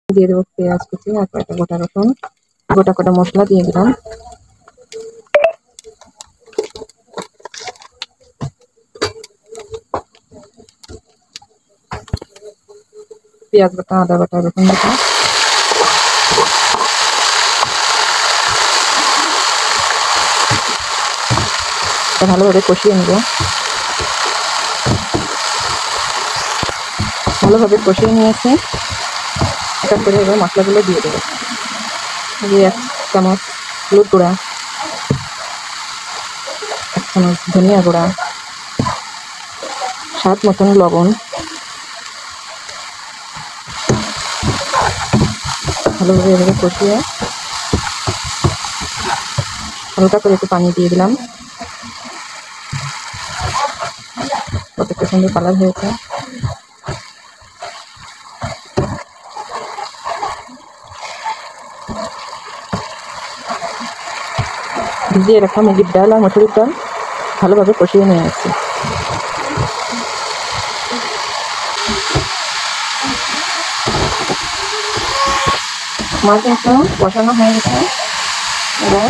দিয়ে দেবো পেঁয়াজ কুচি আর কয়েকটা গোটা রসুন, গোটা গোটা মশলা দিয়ে দিলাম। পেঁয়াজ বাটা, আদা বাটা, রসুন বাটা ভালোভাবে কষিয়ে নেব। ভালোভাবে কষিয়ে নিয়েছি। তারপরে এবার মশলাগুলো দিয়ে দেবো। দিয়ে 1 চামচ হলুদ গুঁড়া, 1 চামচ ধনিয়া গুঁড়া, স্বাদ মতন লবণ, ভালোভাবে এভাবে কষিয়ে হালকা করে একটু পানি দিয়ে দিলাম। কতটা সুন্দর কালার হয়েছে। ভিজিয়ে রাখা মুগের ডাল আর মসুরির ডাল ভালোভাবে কষিয়ে নিয়ে আসছি। মাছ কিন্তু কষানো হয়ে গেছে। এবার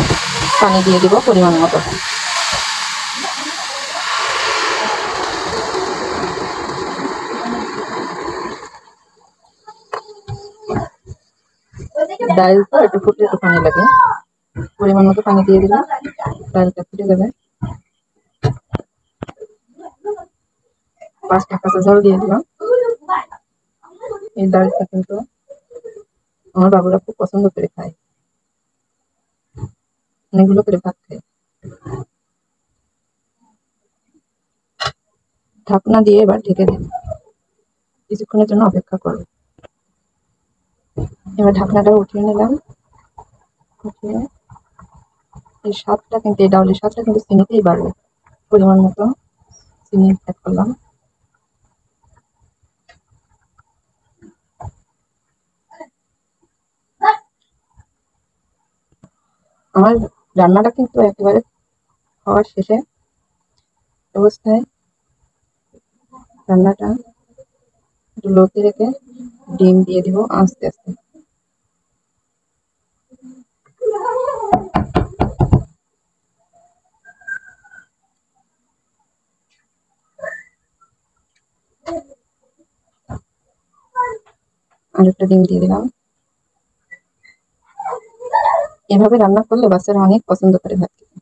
পানি দিয়ে দিব পরিমাণ মতো। ডাল তো একটু ফুটে একটু পানি লাগে, পরিমাণ মতো পানি দিয়ে দিলাম। ডালটা ফুটে যাবে। 5টা কাঁচা ঝাল দিয়ে দিলাম। এই ডালটা কিন্তু আমার বাবুরা খুব পছন্দ করে খায়, অনেকগুলো করে ভাত খায়। ঢাকনা দিয়ে এবার ঢেকে দিন, কিছুক্ষণের জন্য অপেক্ষা করব। এবার ঢাকনাটা উঠিয়ে নিলাম। উঠিয়ে এই স্বাদটা কিন্তু, এই ডাউলের স্বাদটা কিন্তু চিনিতেই বাড়বে। পরিমাণ মতো চিনি অ্যাড করলাম। আমার রান্নাটা কিন্তু একেবারে হওয়ার শেষে অবস্থায় রান্নাটা একটু লোতে রেখে ডিম দিয়ে দিব আস্তে আস্তে। আরেকটা ডিম দিয়ে দিলাম। এভাবে রান্না করলে বাচ্চারা অনেক পছন্দ করে ভাত খেতে।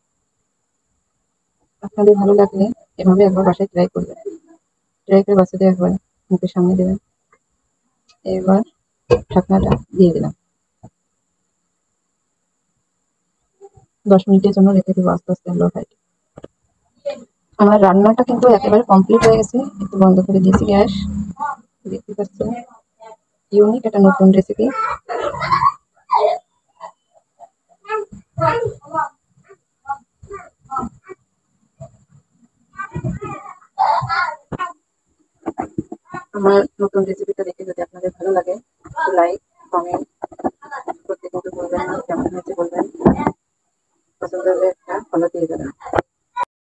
আপনাদের ভালো লাগলে এভাবে একবার বাসায় ট্রাই করবেন। ট্রাই করে বাচ্চাদের একবার মুখের সামনে দেবেন। এবার ঢাকনাটা দিয়ে দিলাম। 10 মিনিটের জন্য রেখে দেবো আস্তে আস্তে লো হাইটে। আমার রান্নাটা কিন্তু একেবারে কমপ্লিট হয়ে গেছে। একটু বন্ধ করে দিয়েছি গ্যাস। দেখতে পাচ্ছেন ইউনিক একটা নতুন রেসিপি। আমার নতুন রেসিপিটা দেখে যদি আপনাদের ভালো লাগে লাইক, কমেন্ট